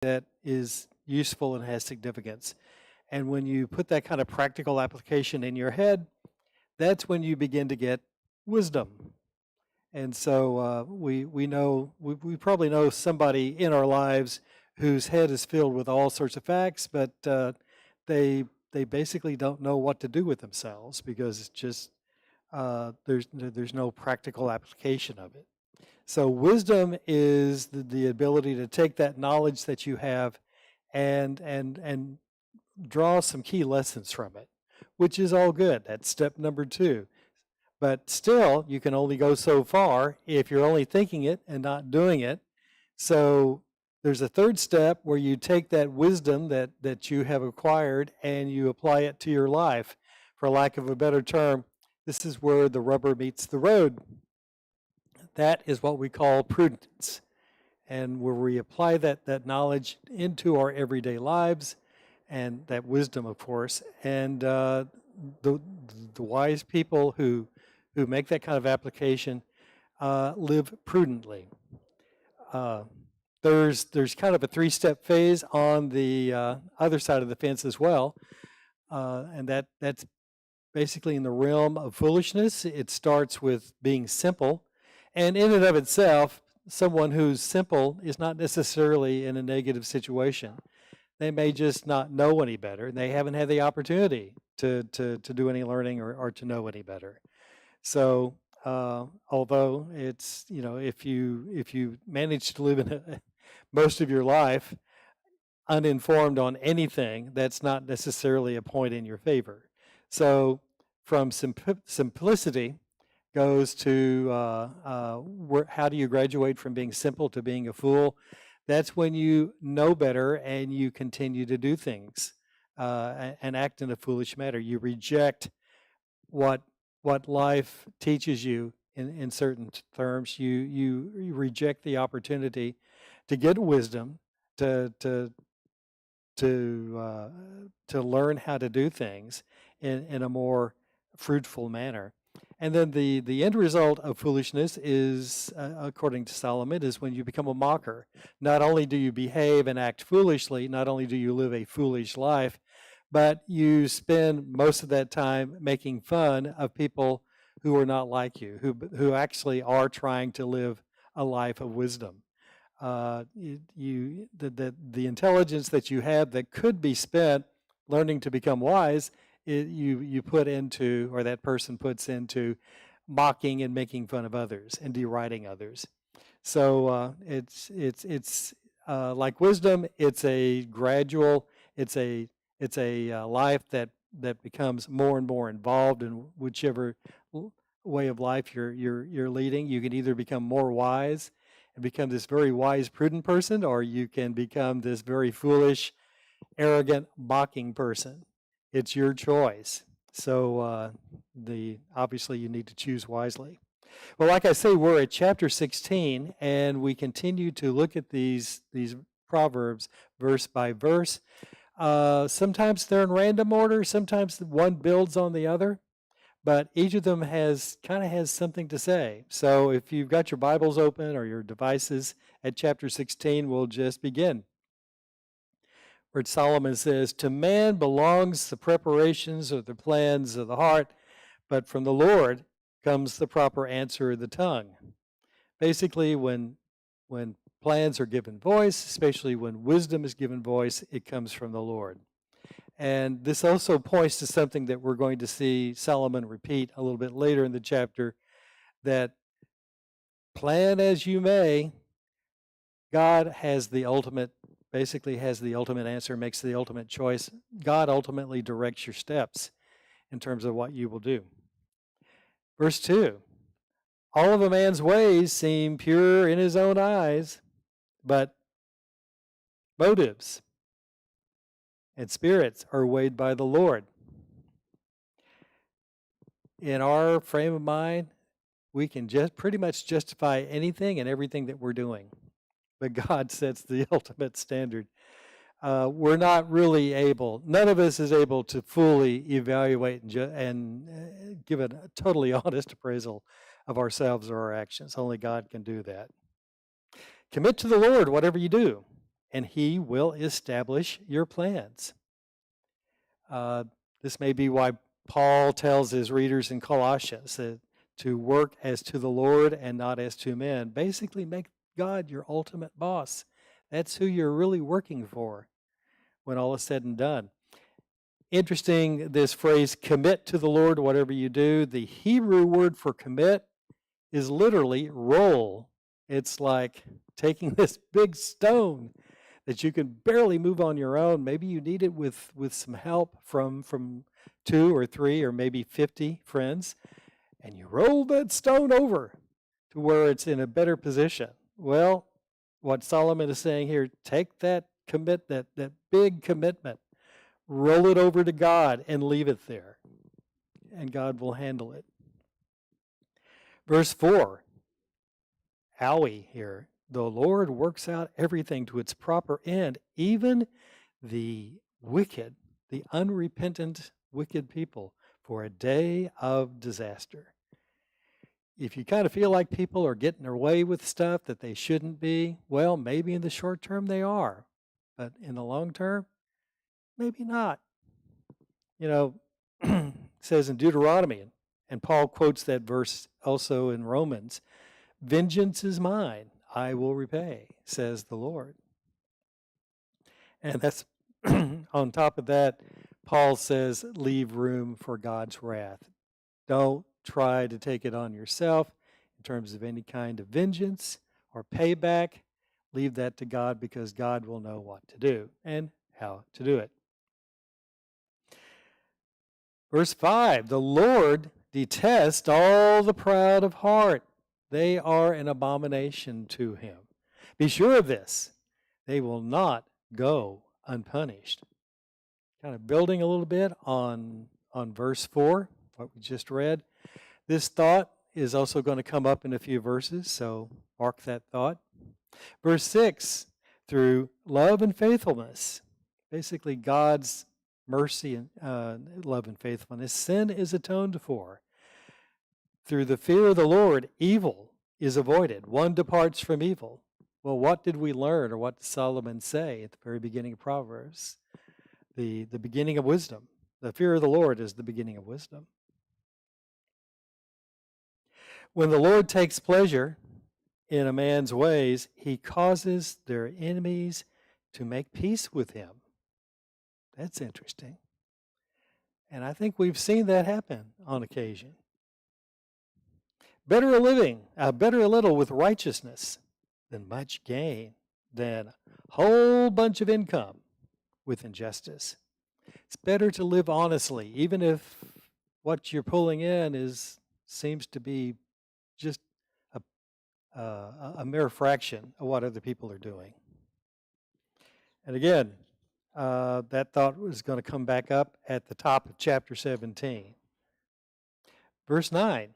that is useful and has significance. And when you put that kind of practical application in your head, that's when you begin to get wisdom. And so we probably know somebody in our lives whose head is filled with all sorts of facts, but they basically don't know what to do with themselves because it's just there's no practical application of it. So wisdom is the ability to take that knowledge that you have and draw some key lessons from it, which is all good. That's step number 2. But still, you can only go so far if you're only thinking it and not doing it. So there's a third step where you take that wisdom that you have acquired and you apply it to your life. For lack of a better term, this is where the rubber meets the road. That is what we call prudence. And where we apply that knowledge into our everyday lives, and that wisdom, of course. And the wise people who make that kind of application live prudently. There's kind of a 3-step phase on the other side of the fence as well, and that's basically in the realm of foolishness. It starts with being simple, and in and of itself, someone who's simple is not necessarily in a negative situation. They may just not know any better, and they haven't had the opportunity to do any learning or to know any better. So although it's, if you manage to live in most of your life uninformed on anything, that's not necessarily a point in your favor. So from simplicity goes to how do you graduate from being simple to being a fool? That's when you know better and you continue to do things and act in a foolish manner. You reject what life teaches you in certain terms. You reject the opportunity to get wisdom, to learn how to do things in a more fruitful manner. And then the end result of foolishness is, according to Solomon, is when you become a mocker. Not only do you behave and act foolishly, not only do you live a foolish life, but you spend most of that time making fun of people who are not like you, who actually are trying to live a life of wisdom. The intelligence that you have that could be spent learning to become wise, you put into, or that person puts into, mocking and making fun of others and deriding others. So it's like wisdom. It's a gradual. It's a life that becomes more and more involved in whichever way of life you're leading. You can either become more wise and become this very wise, prudent person, or you can become this very foolish, arrogant, mocking person. It's your choice. So obviously you need to choose wisely. Well, like I say, we're at chapter 16, and we continue to look at these proverbs verse by verse. Sometimes they're in random order. Sometimes one builds on the other, but each of them has something to say. So if you've got your Bibles open or your devices at chapter 16, we'll just begin. Where Solomon says, "To man belongs the preparations or the plans of the heart, but from the Lord comes the proper answer of the tongue." Basically, when plans are given voice, especially when wisdom is given voice, it comes from the Lord. And this also points to something that we're going to see Solomon repeat a little bit later in the chapter, that plan as you may, God has the ultimate answer, makes the ultimate choice. God ultimately directs your steps in terms of what you will do. Verse 2, "All of a man's ways seem pure in his own eyes, but motives and spirits are weighed by the Lord." In our frame of mind, we can just pretty much justify anything and everything that we're doing. But God sets the ultimate standard. We're not really able, none of us is able to fully evaluate and give a totally honest appraisal of ourselves or our actions. Only God can do that. Commit to the Lord whatever you do, and he will establish your plans. Uh, this may be why Paul tells his readers in Colossians that to work as to the Lord and not as to men. Basically, make God your ultimate boss. That's who you're really working for when all is said and done. Interesting, this phrase, commit to the Lord whatever you do. The Hebrew word for commit is literally roll. It's like taking this big stone that you can barely move on your own. Maybe you need it with some help from 2 or 3 or maybe 50 friends, and you roll that stone over to where it's in a better position. Well, what Solomon is saying here, take that that big commitment, roll it over to God and leave it there, and God will handle it. Verse 4, Owie here. The Lord works out everything to its proper end, even the wicked, the unrepentant wicked people, for a day of disaster. If you kind of feel like people are getting away with stuff that they shouldn't be, well, maybe in the short term they are, but in the long term, maybe not. You know, it says in Deuteronomy, and Paul quotes that verse also in Romans, vengeance is mine, I will repay, says the Lord. And that's on top of that, Paul says, leave room for God's wrath. Don't try to take it on yourself in terms of any kind of vengeance or payback. Leave that to God, because God will know what to do and how to do it. Verse 5, the Lord detests all the proud of heart. They are an abomination to him. Be sure of this, they will not go unpunished. Kind of building a little bit on verse 4, what we just read. This thought is also going to come up in a few verses, so mark that thought. Verse 6, through love and faithfulness, basically God's mercy and love and faithfulness, sin is atoned for. Through the fear of the Lord, evil is avoided. One departs from evil. Well, what did we learn, or what did Solomon say at the very beginning of Proverbs? The beginning of wisdom. The fear of the Lord is the beginning of wisdom. When the Lord takes pleasure in a man's ways, he causes their enemies to make peace with him. That's interesting. And I think we've seen that happen on occasion. Better a little with righteousness than much gain, than a whole bunch of income with injustice. It's better to live honestly, even if what you're pulling in seems to be just a mere fraction of what other people are doing. And again, that thought was going to come back up at the top of chapter 17. Verse 9.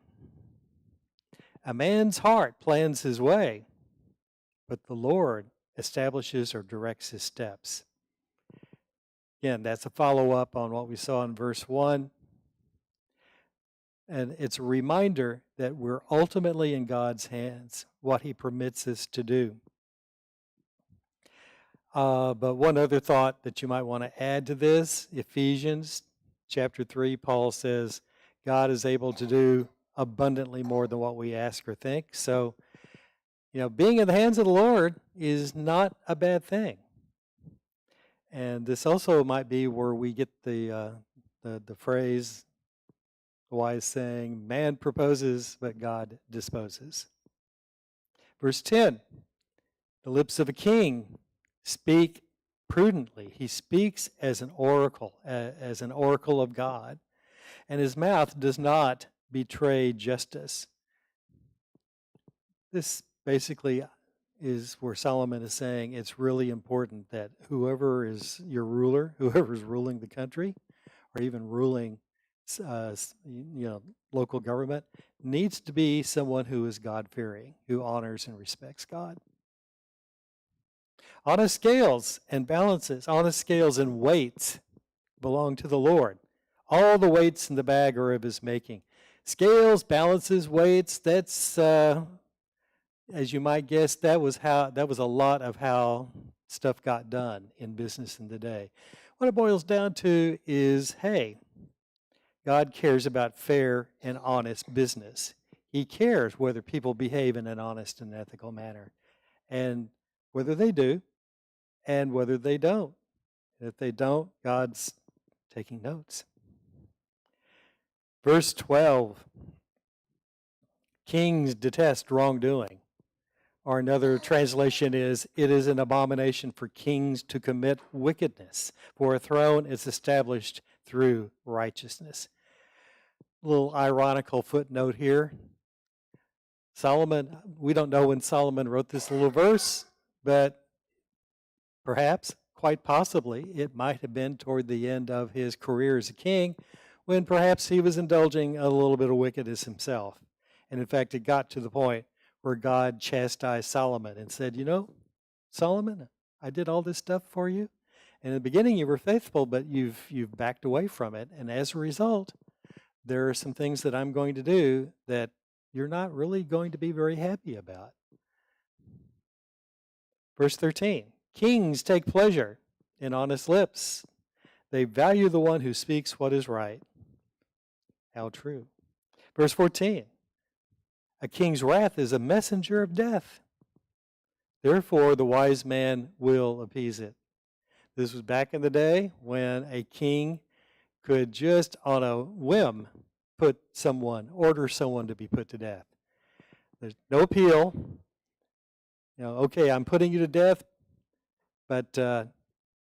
A man's heart plans his way, but the Lord establishes or directs his steps. Again, that's a follow-up on what we saw in verse 1. And it's a reminder that we're ultimately in God's hands, what he permits us to do. But one other thought that you might want to add to this, Ephesians chapter 3, Paul says, God is able to do abundantly more than what we ask or think. So, being in the hands of the Lord is not a bad thing. And this also might be where we get the phrase, the wise saying, man proposes, but God disposes. Verse 10, the lips of a king speak prudently. He speaks as an oracle of God, and his mouth does not betray justice. This basically is where Solomon is saying it's really important that whoever is your ruler, whoever is ruling the country, or even ruling local government, needs to be someone who is God-fearing, who honors and respects God. Honest scales and balances, honest scales and weights belong to the Lord. All the weights in the bag are of his making. Scales, balances, weights, that's, as you might guess, that was a lot of how stuff got done in business in the day. What it boils down to is, hey, God cares about fair and honest business. He cares whether people behave in an honest and ethical manner, and whether they do and whether they don't. If they don't, God's taking notes. Verse 12, kings detest wrongdoing. Or another translation is, it is an abomination for kings to commit wickedness, for a throne is established through righteousness. A little ironical footnote here. Solomon, we don't know when Solomon wrote this little verse, but perhaps, quite possibly, it might have been toward the end of his career as a king, when perhaps he was indulging a little bit of wickedness himself. And in fact, it got to the point where God chastised Solomon and said, you know, Solomon, I did all this stuff for you. And in the beginning you were faithful, but you've backed away from it. And as a result, there are some things that I'm going to do that you're not really going to be very happy about. Verse 13, kings take pleasure in honest lips. They value the one who speaks what is right. How true. Verse 14, a king's wrath is a messenger of death. Therefore, the wise man will appease it. This was back in the day when a king could just on a whim order someone to be put to death. There's no appeal. You know, okay, I'm putting you to death, but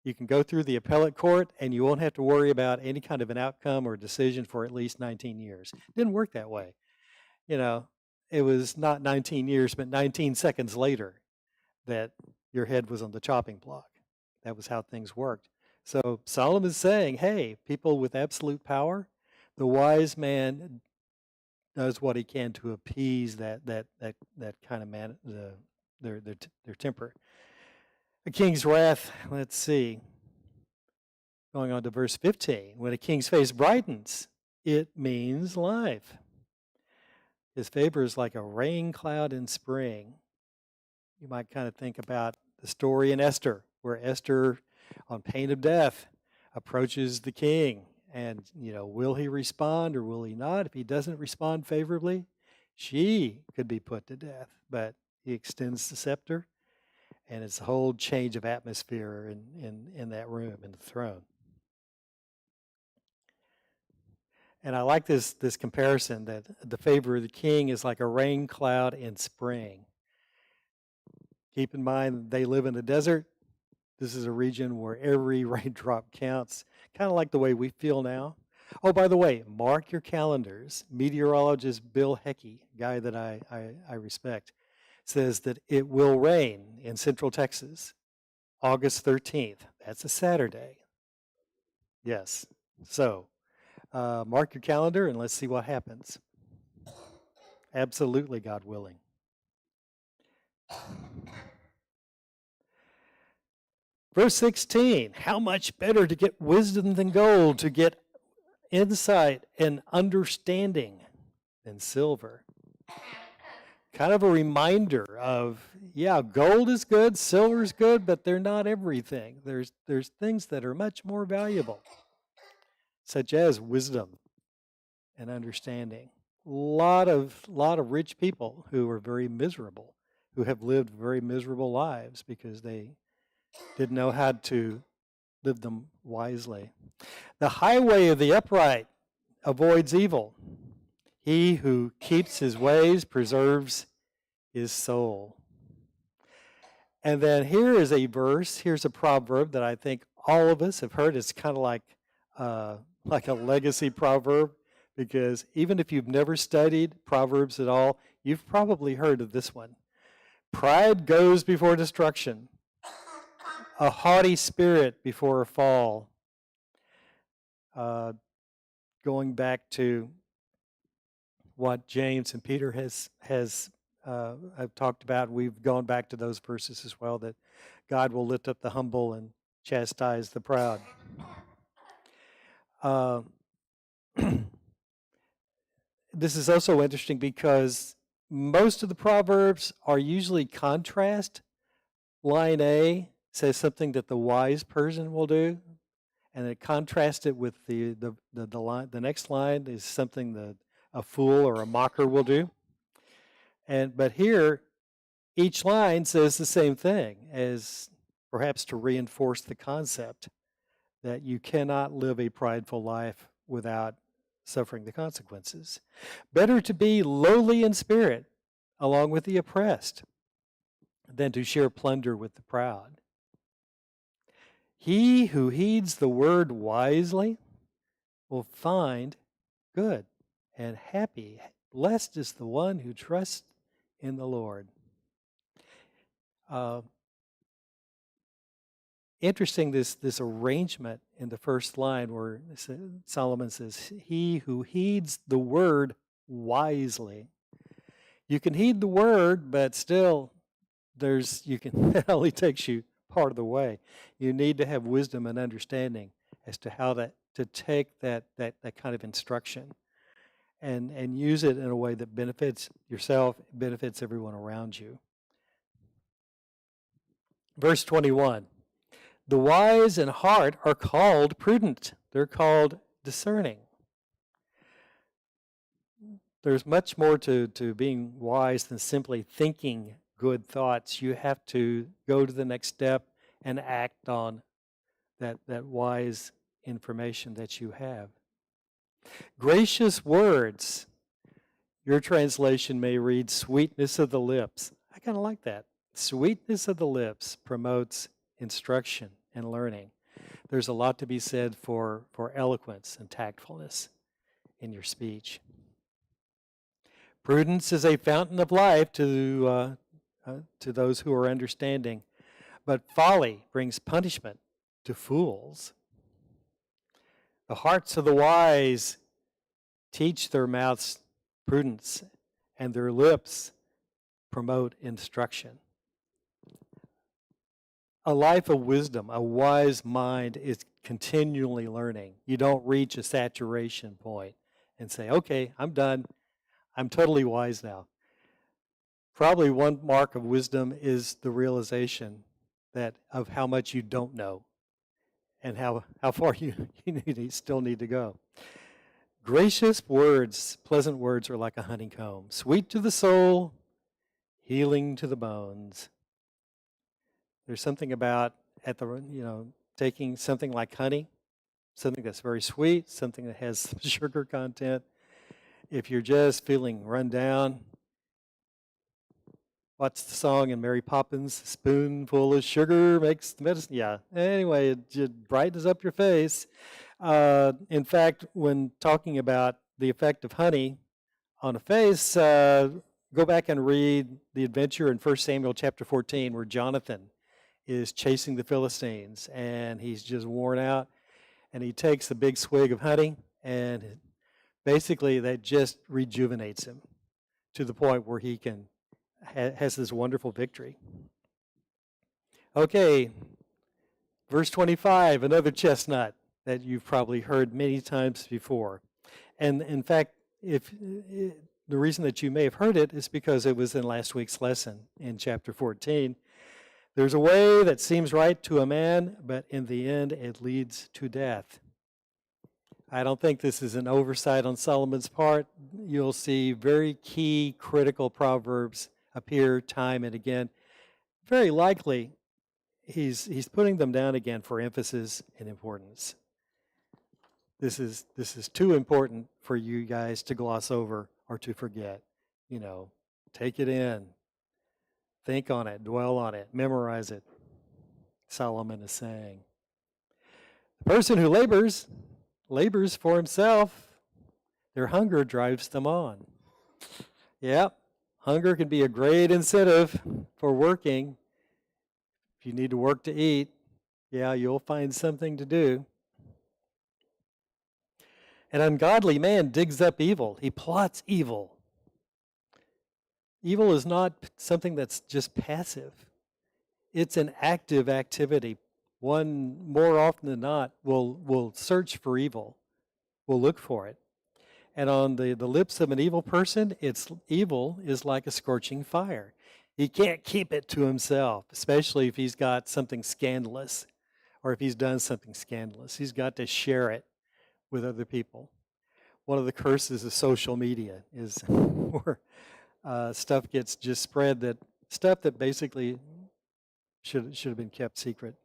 you can go through the appellate court and you won't have to worry about any kind of an outcome or decision for at least 19 years. It didn't work that way. You know, it was not 19 years, but 19 seconds later that your head was on the chopping block. That was how things worked. So Solomon's saying, hey, people with absolute power, the wise man does what he can to appease that kind of man, their temper. A king's wrath, let's see. Going on to verse 15. When a king's face brightens, it means life. His favor is like a rain cloud in spring. You might kind of think about the story in Esther, where Esther, on pain of death, approaches the king. And, you know, will he respond or will he not? If he doesn't respond favorably, she could be put to death. But he extends the scepter, and it's a whole change of atmosphere in that room, in the throne. And I like this comparison that the favor of the king is like a rain cloud in spring. Keep in mind, they live in a desert. This is a region where every raindrop counts, kind of like the way we feel now. Oh, by the way, mark your calendars. Meteorologist Bill Hecky, guy that I respect, says that it will rain in central Texas, August 13th. That's a Saturday. Yes. So, mark your calendar and let's see what happens. Absolutely, God willing. Verse 16, how much better to get wisdom than gold, to get insight and understanding than silver. Kind of a reminder of, yeah, gold is good, silver is good, but they're not everything. There's things that are much more valuable, such as wisdom and understanding. A lot of rich people who are very miserable, who have lived very miserable lives because they didn't know how to live them wisely. The highway of the upright avoids evil. He who keeps his ways preserves his soul. And then here is a verse, here's a proverb that I think all of us have heard. It's kind of like a legacy proverb, because even if you've never studied Proverbs at all, you've probably heard of this one. Pride goes before destruction, a haughty spirit before a fall. Going back to what James and Peter have talked about, we've gone back to those verses as well, that God will lift up the humble and chastise the proud. This is also interesting because most of the Proverbs are usually contrast. Line A says something that the wise person will do, and it contrasts it with the next line is something that a fool or a mocker will do. But here, each line says the same thing, as perhaps to reinforce the concept that you cannot live a prideful life without suffering the consequences. Better to be lowly in spirit along with the oppressed than to share plunder with the proud. He who heeds the word wisely will find good and happy. Blessed is the one who trusts in the Lord. Interesting, this arrangement in the first line where Solomon says, he who heeds the word wisely. You can heed the word, but still that only takes you part of the way. You need to have wisdom and understanding as to how to take that kind of instruction and use it in a way that benefits yourself, benefits everyone around you. Verse 21. The wise in heart are called prudent. They're called discerning. There's much more to being wise than simply thinking good thoughts. You have to go to the next step and act on that wise information that you have. Gracious words. Your translation may read sweetness of the lips. I kind of like that. Sweetness of the lips promotes instruction and learning. There's a lot to be said for eloquence and tactfulness in your speech. Prudence is a fountain of life to those who are understanding, but folly brings punishment to fools. The hearts of the wise teach their mouths prudence, and their lips promote instruction. A life of wisdom, a wise mind is continually learning. You don't reach a saturation point and say, okay, I'm done. I'm totally wise now. Probably one mark of wisdom is the realization of how much you don't know and how far you still need to go. Gracious words, pleasant words are like a honeycomb, sweet to the soul, healing to the bones. There's something about taking something like honey, something that's very sweet, something that has some sugar content. If you're just feeling run down, what's the song in Mary Poppins? A spoonful of sugar makes the medicine. Yeah. Anyway, it just brightens up your face. In fact, when talking about the effect of honey on a face, go back and read the adventure in 1 Samuel chapter 14 where Jonathan is chasing the Philistines and he's just worn out and he takes a big swig of honey and basically that just rejuvenates him to the point where he has this wonderful victory. Okay, verse 25, another chestnut that you've probably heard many times before. And in fact, the reason that you may have heard it is because it was in last week's lesson in chapter 14. There's a way that seems right to a man, but in the end it leads to death. I don't think this is an oversight on Solomon's part. You'll see very key critical proverbs appear time and again. Very likely he's putting them down again for emphasis and importance. This is too important for you guys to gloss over or to forget. Take it in. Think on it, dwell on it, memorize it. Solomon is saying. The person who labors for himself. Their hunger drives them on. Yep, hunger can be a great incentive for working. If you need to work to eat, yeah, you'll find something to do. An ungodly man digs up evil. He plots evil. Evil is not something that's just passive. It's an active activity. One, more often than not, will search for evil, will look for it. And on the lips of an evil person, evil is like a scorching fire. He can't keep it to himself, especially if he's got something scandalous or if he's done something scandalous. He's got to share it with other people. One of the curses of social media is where stuff gets just spread, that stuff that basically should have been kept secret.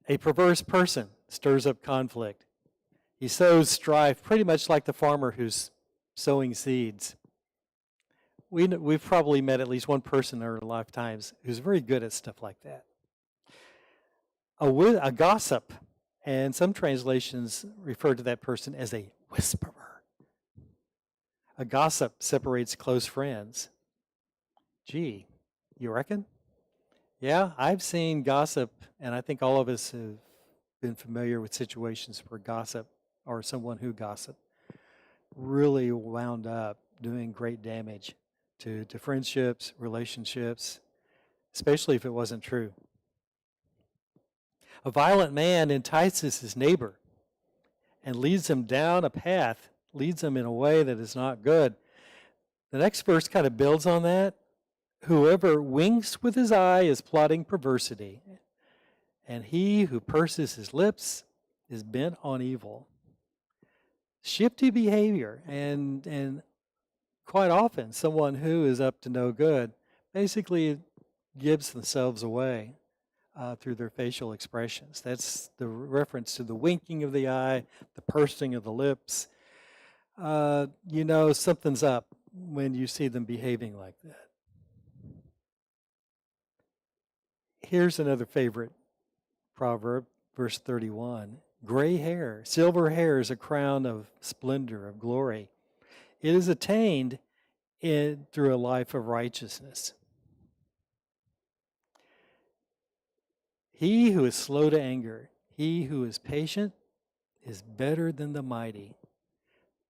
A perverse person stirs up conflict. He sows strife, pretty much like the farmer who's sowing seeds. We've probably met at least one person in our lifetimes who's very good at stuff like that. A gossip, and some translations refer to that person as a whisperer. A gossip separates close friends. Gee, you reckon? Yeah, I've seen gossip, and I think all of us have been familiar with situations where gossip or someone who gossiped really wound up doing great damage to friendships, relationships, especially if it wasn't true. A violent man entices his neighbor and leads him down a path, leads him in a way that is not good. The next verse kind of builds on that. Whoever winks with his eye is plotting perversity, and he who purses his lips is bent on evil. Shifty behavior, and quite often someone who is up to no good basically gives themselves away through their facial expressions. That's the reference to the winking of the eye, the pursing of the lips. You know something's up when you see them behaving like that. Here's another favorite proverb, verse 31. Gray hair, silver hair is a crown of splendor, of glory. It is attained through a life of righteousness. He who is slow to anger, he who is patient, is better than the mighty.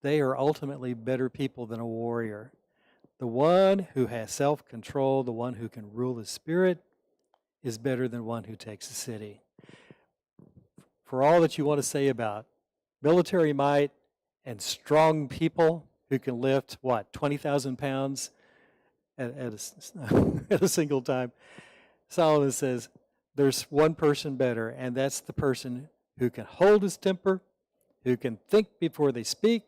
They are ultimately better people than a warrior. The one who has self-control, the one who can rule his spirit, is better than one who takes a city. For all that you want to say about military might and strong people who can lift, 20,000 pounds at a single time, Solomon says there's one person better, and that's the person who can hold his temper, who can think before they speak,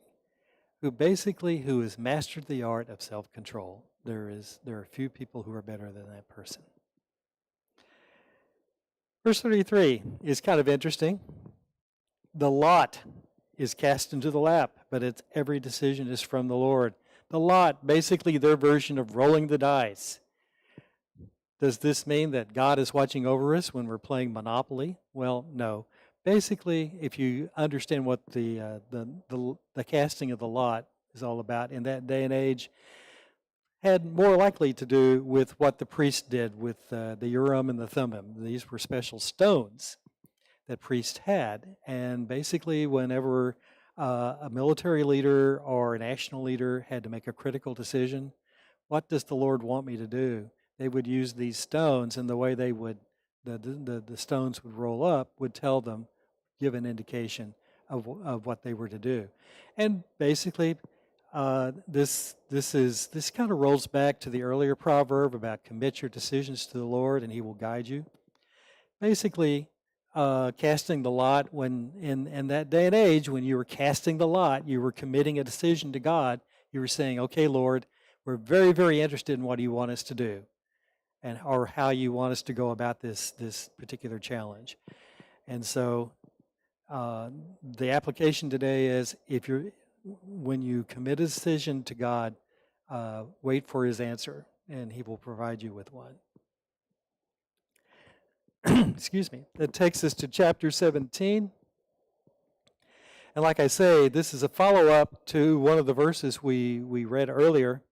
who has mastered the art of self-control. There are few people who are better than that person. Verse 33 is kind of interesting. The lot is cast into the lap, but every decision is from the Lord. The lot, basically their version of rolling the dice. Does this mean that God is watching over us when we're playing Monopoly? Well, no. Basically, if you understand what the casting of the lot is all about in that day and age, had more likely to do with what the priest did with the Urim and the Thummim. These were special stones that priests had, and basically whenever a military leader or a national leader had to make a critical decision, what does the Lord want me to do? They would use these stones, and the way they would, the stones would roll up would tell them, give an indication of what they were to do. And basically, this kind of rolls back to the earlier proverb about commit your decisions to the Lord and he will guide you. Basically, casting the lot, when in that day and age, when you were casting the lot, you were committing a decision to God. You were saying, okay, Lord, we're very, very interested in what you want us to do or how you want us to go about this particular challenge. And so the application today is when you commit a decision to God, wait for his answer, and he will provide you with one. Excuse me. That takes us to chapter 17. And like I say, this is a follow-up to one of the verses we read earlier.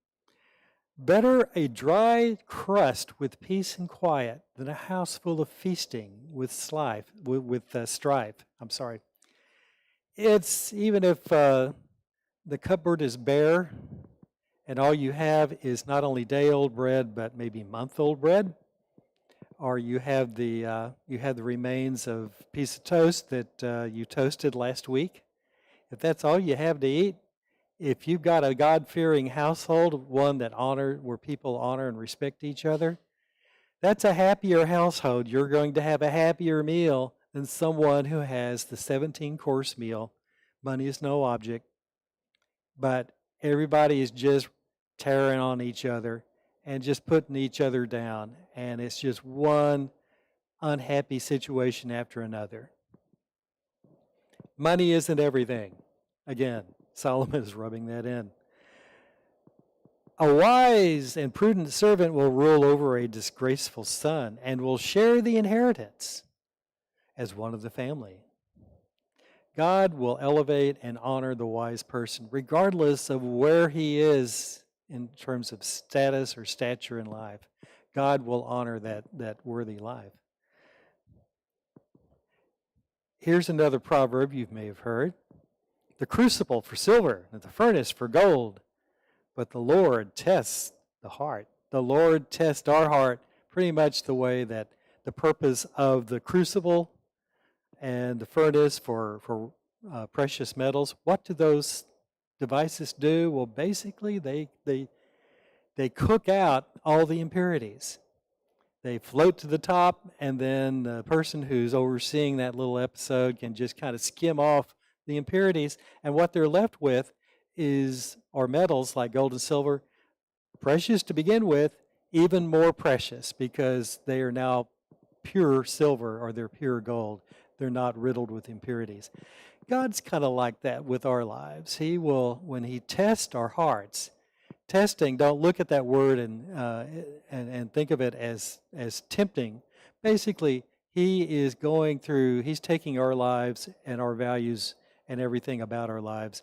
Better a dry crust with peace and quiet than a house full of feasting with strife. I'm sorry. It's even if the cupboard is bare and all you have is not only day-old bread but maybe month-old bread, or you have the remains of a piece of toast that you toasted last week. If that's all you have to eat, If you've got a God-fearing household, one where people honor and respect each other, that's a happier household. You're going to have a happier meal than someone who has the 17-course meal. Money is no object, but everybody is just tearing on each other and just putting each other down. And it's just one unhappy situation after another. Money isn't everything. Again, Solomon is rubbing that in. A wise and prudent servant will rule over a disgraceful son and will share the inheritance as one of the family. God will elevate and honor the wise person regardless of where he is in terms of status or stature in life. God will honor that worthy life. Here's another proverb you may have heard. The crucible for silver and the furnace for gold, but the Lord tests the heart. The Lord tests our heart pretty much the way that the purpose of the crucible and the furnace for precious metals, what do those devices do? Well, basically they cook out all the impurities. They float to the top, and then the person who's overseeing that little episode can just kind of skim off the impurities, and what they're left with are metals like gold and silver, precious to begin with, even more precious because they are now pure silver or they're pure gold. They're not riddled with impurities. God's kind of like that with our lives. He will, when he tests our hearts, testing, don't look at that word and think of it as tempting. Basically, he's taking our lives and our values and everything about our lives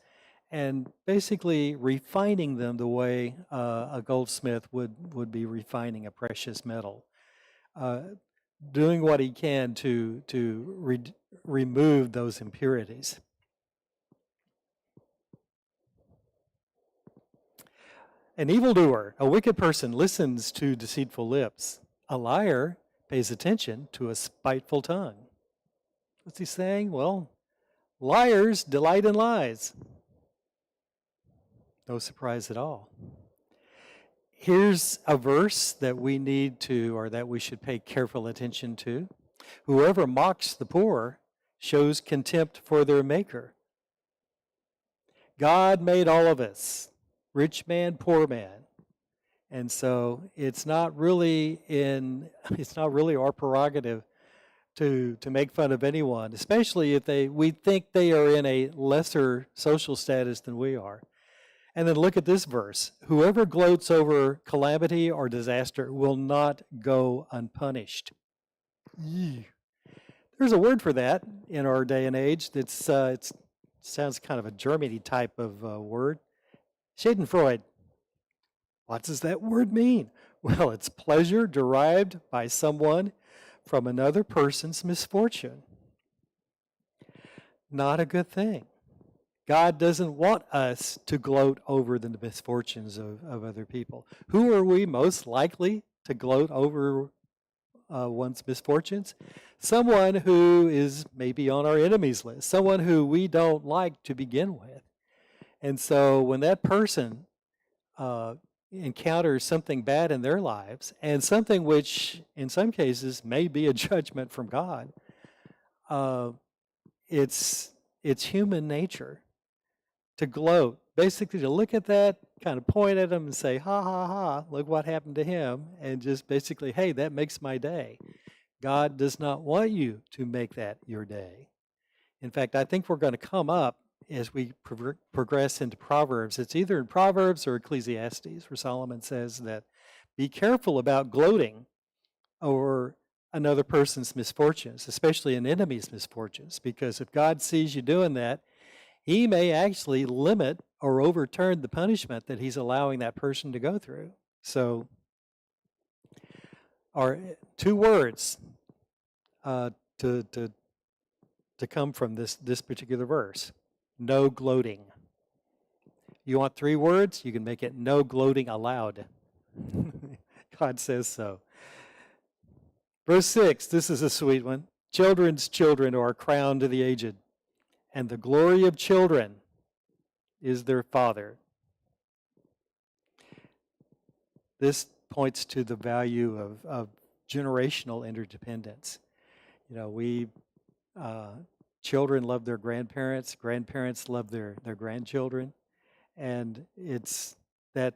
and basically refining them the way a goldsmith would be refining a precious metal. Doing what he can to remove those impurities. An evildoer, a wicked person, listens to deceitful lips. A liar pays attention to a spiteful tongue. What's he saying? Well, liars delight in lies. No surprise at all. Here's a verse that we should pay careful attention to. Whoever mocks the poor shows contempt for their maker. God made all of us, rich man, poor man. And so it's not really our prerogative to make fun of anyone, especially if we think they are in a lesser social status than we are. And then look at this verse. Whoever gloats over calamity or disaster will not go unpunished. There's a word for that in our day and age. It sounds kind of a Germany type of word. Schadenfreude. What does that word mean? Well, it's pleasure derived by someone from another person's misfortune. Not a good thing. God doesn't want us to gloat over the misfortunes of other people. Who are we most likely to gloat over one's misfortunes? Someone who is maybe on our enemies list, someone who we don't like to begin with. And so when that person encounters something bad in their lives, and something which in some cases may be a judgment from God, it's human nature to gloat, basically to look at that, kind of point at him and say, ha, ha, ha, look what happened to him, and just basically, hey, that makes my day. God does not want you to make that your day. In fact, I think we're going to come up as we progress into Proverbs. It's either in Proverbs or Ecclesiastes where Solomon says that be careful about gloating over another person's misfortunes, especially an enemy's misfortunes, because if God sees you doing that, he may actually limit or overturn the punishment that he's allowing that person to go through. So, our two words to come from this particular verse: no gloating. You want three words? You can make it no gloating allowed. God says so. Verse 6, this is a sweet one. Children's children are a crown to the aged, and the glory of children is their father. This points to the value of generational interdependence. You know, children love their grandparents, grandparents love their grandchildren, and it's that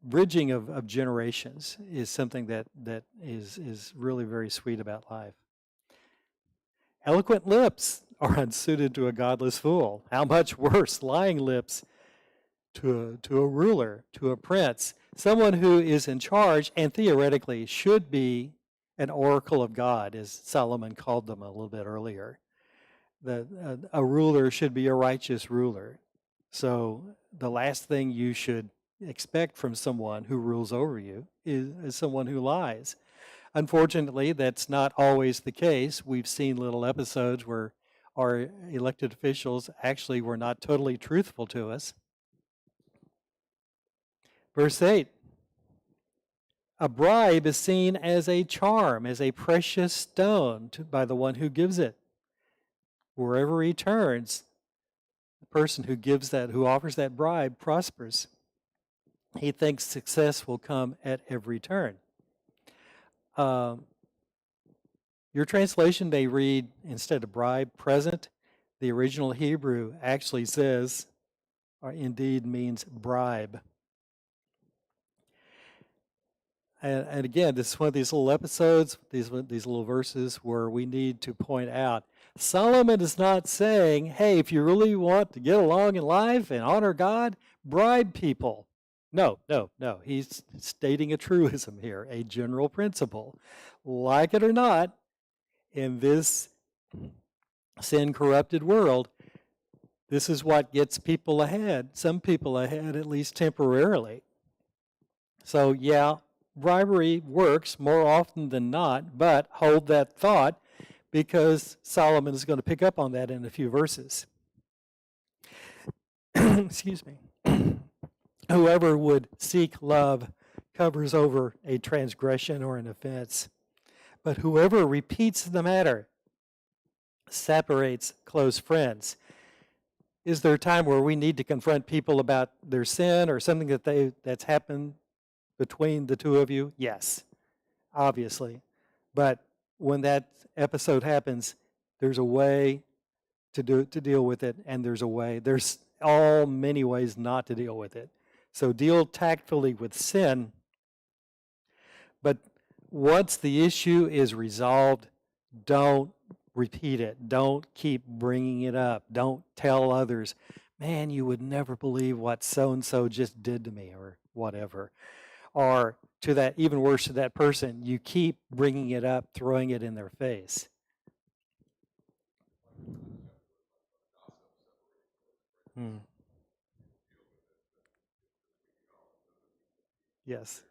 bridging of generations is something that is really very sweet about life. Eloquent lips are unsuited to a godless fool. How much worse lying lips to a ruler, to a prince, someone who is in charge and theoretically should be an oracle of God, as Solomon called them a little bit earlier. A ruler should be a righteous ruler. So the last thing you should expect from someone who rules over you is someone who lies. Unfortunately, that's not always the case. We've seen little episodes where our elected officials actually were not totally truthful to us. Verse 8, a bribe is seen as a charm, as a precious stone by the one who gives it. Wherever he turns, the person who offers that bribe prospers. He thinks success will come at every turn. Your translation may read, instead of bribe, present. The original Hebrew actually says, or indeed means bribe. And again, this is one of these little episodes, these little verses where we need to point out, Solomon is not saying, hey, if you really want to get along in life and honor God, bribe people. No. He's stating a truism here, a general principle. Like it or not, in this sin-corrupted world, this is what gets people ahead, some people ahead, at least temporarily. So yeah, bribery works more often than not, but hold that thought because Solomon is going to pick up on that in a few verses. Excuse me. Whoever would seek love covers over a transgression or an offense, but whoever repeats the matter separates close friends. Is there a time where we need to confront people about their sin or something that's happened between the two of you? Yes, obviously. But when that episode happens, there's a way to deal with it, and there's many ways not to deal with it. So deal tactfully with sin, but once the issue is resolved, don't repeat it. Don't keep bringing it up. Don't tell others, man, you would never believe what so-and-so just did to me or whatever. Or to that, even worse, to that person, you keep bringing it up, throwing it in their face. Yes.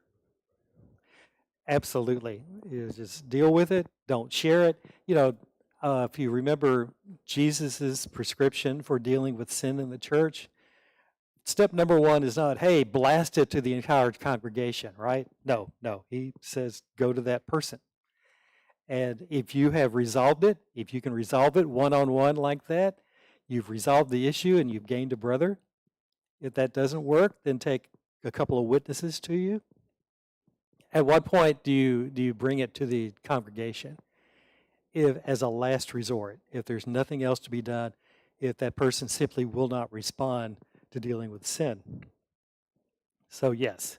Absolutely. You just deal with it. Don't share it. You know, if you remember Jesus's prescription for dealing with sin in the church, step number one is not, hey, blast it to the entire congregation, right? No. He says, go to that person. And if you have resolved it, if you can resolve it one-on-one like that, you've resolved the issue and you've gained a brother. If that doesn't work, then take a couple of witnesses to you. At what point do you bring it to the congregation? If, as a last resort, if there's nothing else to be done, if that person simply will not respond to dealing with sin. So yes,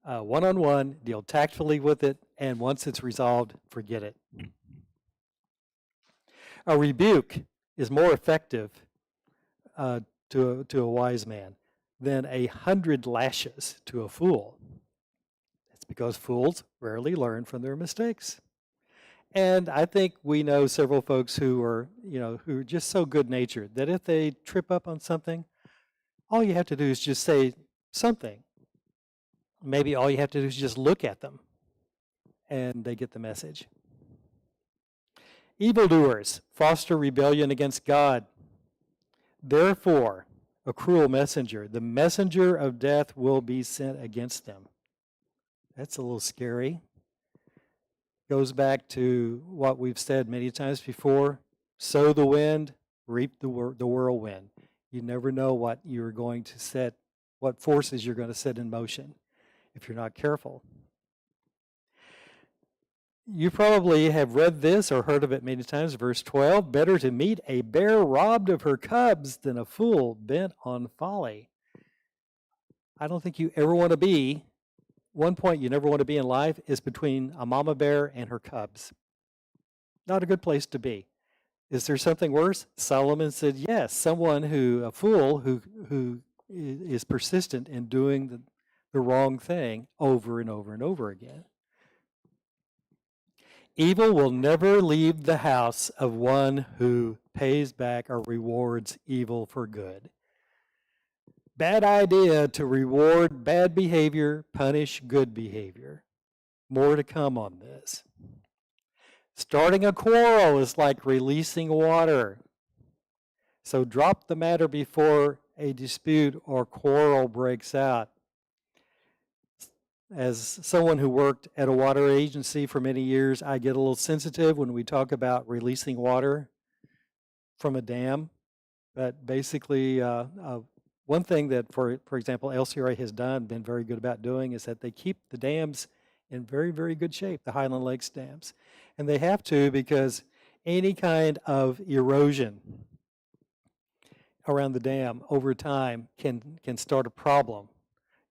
one-on-one, deal tactfully with it, and once it's resolved, forget it. A rebuke is more effective to a wise man than 100 lashes to a fool. It's because fools rarely learn from their mistakes. And I think we know several folks who are just so good-natured that if they trip up on something, all you have to do is just say something. Maybe all you have to do is just look at them, and they get the message. Evildoers foster rebellion against God. Therefore, a cruel messenger, the messenger of death, will be sent against them. That's a little scary. Goes back to what we've said many times before: sow the wind, reap the whirlwind. You never know what you're going to set, what forces you're going to set in motion if you're not careful. You probably have read this or heard of it many times. Verse 12, better to meet a bear robbed of her cubs than a fool bent on folly. I don't think you ever want to be, one point you never want to be in life is between a mama bear and her cubs. Not a good place to be. Is there something worse? Solomon said, yes, a fool who is persistent in doing the wrong thing over and over and over again. Evil will never leave the house of one who pays back or rewards evil for good. Bad idea to reward bad behavior, punish good behavior. More to come on this. Starting a quarrel is like releasing water. So drop the matter before a dispute or quarrel breaks out. As someone who worked at a water agency for many years, I get a little sensitive when we talk about releasing water from a dam. But basically, one thing that, for example, LCRA has been very good about doing, is that they keep the dams in very, very good shape, the Highland Lakes dams. And they have to, because any kind of erosion around the dam over time can start a problem.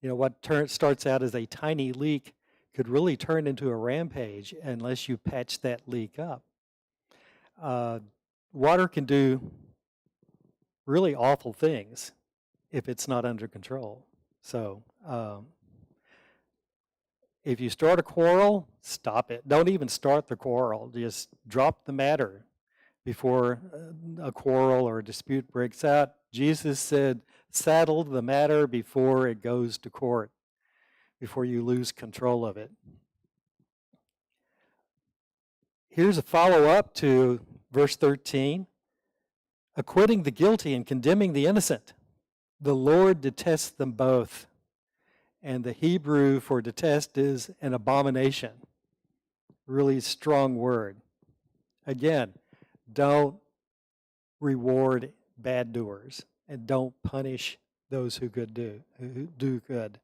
You know, what starts out as a tiny leak could really turn into a rampage unless you patch that leak up. Water can do really awful things if it's not under control. So if you start a quarrel, stop it. Don't even start the quarrel. Just drop the matter before a quarrel or a dispute breaks out. Jesus said, settle the matter before it goes to court, before you lose control of it. Here's a follow-up to verse 13. Acquitting the guilty and condemning the innocent. The Lord detests them both. And the Hebrew for detest is an abomination. Really strong word. Again, don't reward bad doers and don't punish those who do good.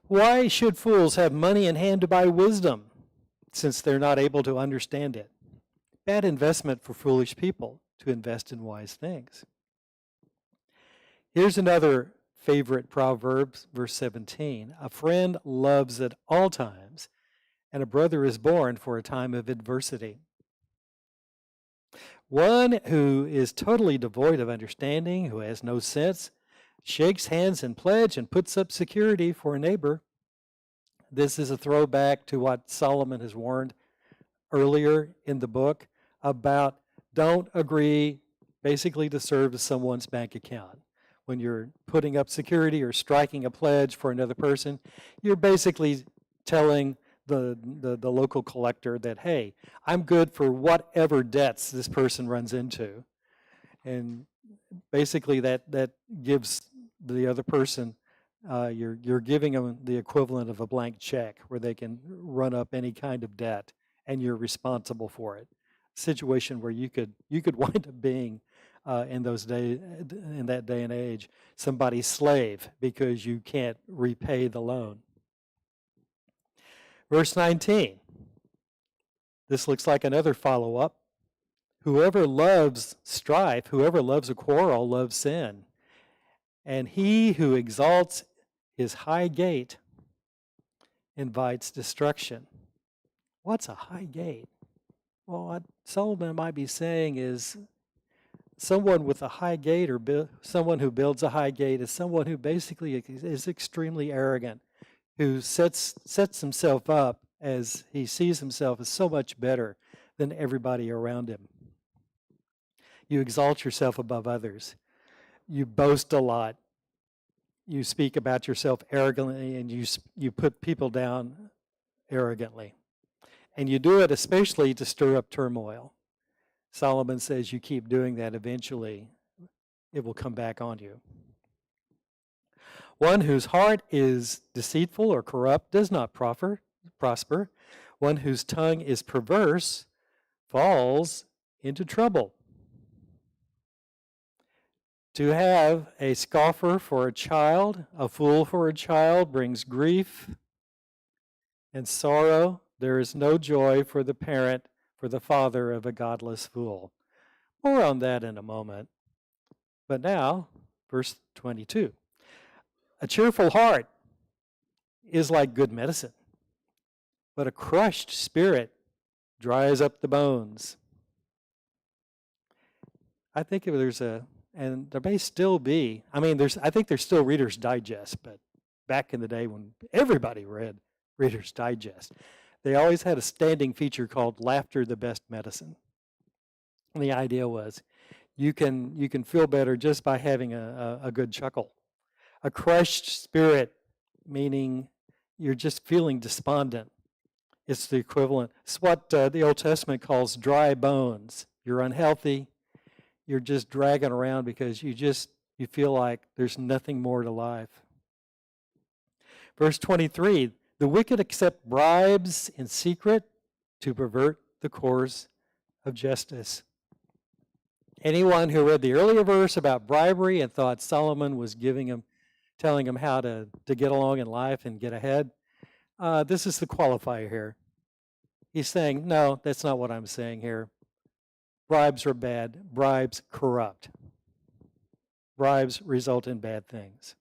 Why should fools have money in hand to buy wisdom, since they're not able to understand it? Bad investment for foolish people to invest in wise things. Here's another favorite proverb, verse 17. A friend loves at all times, and a brother is born for a time of adversity. One who is totally devoid of understanding, who has no sense, shakes hands in pledge and puts up security for a neighbor. This is a throwback to what Solomon has warned earlier in the book about don't agree basically to serve as someone's bank account. When you're putting up security or striking a pledge for another person, you're basically telling the local collector that, hey, I'm good for whatever debts this person runs into. And basically that gives the other person, you're giving them the equivalent of a blank check where they can run up any kind of debt and you're responsible for it. Situation where you could wind up being in that day and age, somebody's slave because you can't repay the loan. Verse 19. This looks like another follow-up. Whoever loves strife, whoever loves a quarrel, loves sin. And he who exalts his high gate invites destruction. What's a high gate? Well, what Solomon might be saying is someone with a high gate or someone who builds a high gate is someone who basically is extremely arrogant, who sets himself up as he sees himself as so much better than everybody around him. You exalt yourself above others. You boast a lot. You speak about yourself arrogantly, and you put people down arrogantly. And you do it especially to stir up turmoil. Solomon says you keep doing that, eventually it will come back on you. One whose heart is deceitful or corrupt does not prosper. One whose tongue is perverse falls into trouble. To have a scoffer for a child, a fool for a child, brings grief and sorrow. There is no joy for the parent, for the father of a godless fool. More on that in a moment. But now, verse 22. A cheerful heart is like good medicine, but a crushed spirit dries up the bones. I think if there's and there may still be, I think there's still Reader's Digest, but back in the day when everybody read Reader's Digest, they always had a standing feature called Laughter the Best Medicine. And the idea was you can feel better just by having a good chuckle. A crushed spirit, meaning you're just feeling despondent. It's the equivalent. It's what the Old Testament calls dry bones. You're unhealthy. You're just dragging around because you feel like there's nothing more to life. Verse 23, the wicked accept bribes in secret to pervert the course of justice. Anyone who read the earlier verse about bribery and thought Solomon was telling him how to get along in life and get ahead, this is the qualifier here. He's saying, no, that's not what I'm saying here. Bribes are bad. Bribes corrupt. Bribes result in bad things.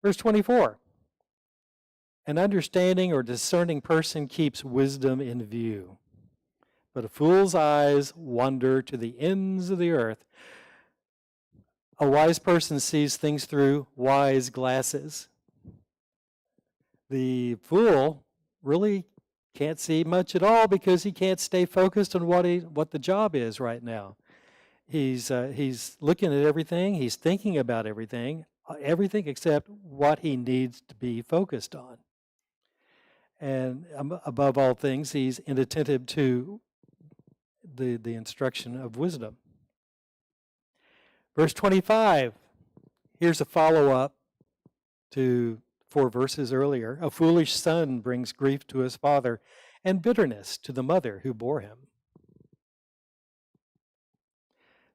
Verse 24. An understanding or discerning person keeps wisdom in view, but a fool's eyes wander to the ends of the earth. A wise person sees things through wise glasses. The fool really can't see much at all because he can't stay focused on what the job is right now. He's looking at everything. He's thinking about everything except what he needs to be focused on. And above all things, he's inattentive to the instruction of wisdom. Verse 25, here's a follow-up to 4 verses earlier. A foolish son brings grief to his father and bitterness to the mother who bore him.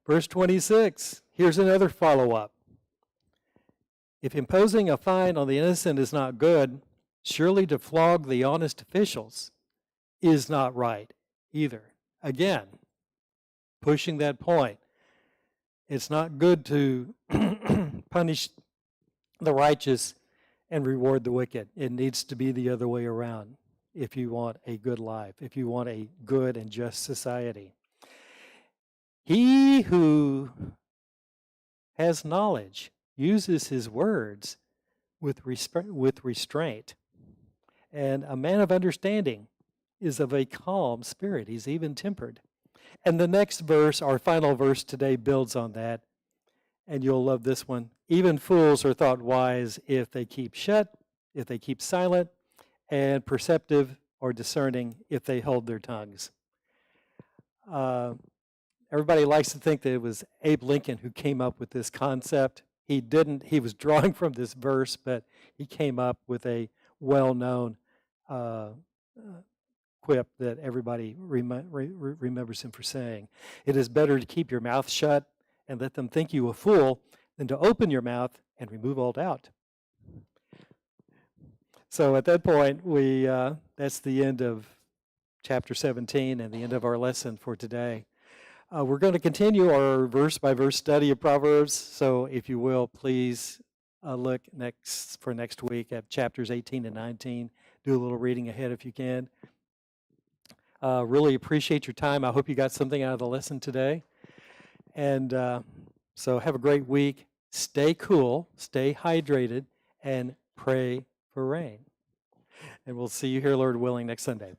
Verse 26, here's another follow-up. If imposing a fine on the innocent is not good, surely to flog the honest officials is not right either. Again, pushing that point. It's not good to punish the righteous and reward the wicked. It needs to be the other way around if you want a good life, if you want a good and just society. He who has knowledge uses his words with restraint. And a man of understanding is of a calm spirit. He's even-tempered. And the next verse, our final verse today, builds on that. And you'll love this one. Even fools are thought wise if they keep shut, if they keep silent, and perceptive or discerning if they hold their tongues. Everybody likes to think that it was Abe Lincoln who came up with this concept. He didn't. He was drawing from this verse, but he came up with a well-known quip that everybody remembers him for saying. It is better to keep your mouth shut and let them think you a fool than to open your mouth and remove all doubt. So at that point, that's the end of chapter 17 and the end of our lesson for today. We're going to continue our verse-by-verse study of Proverbs, so if you will, please look for next week at chapters 18 and 19. Do a little reading ahead if you can. Really appreciate your time. I hope you got something out of the lesson today. And so have a great week. Stay cool, stay hydrated, and pray for rain. And we'll see you here, Lord willing, next Sunday.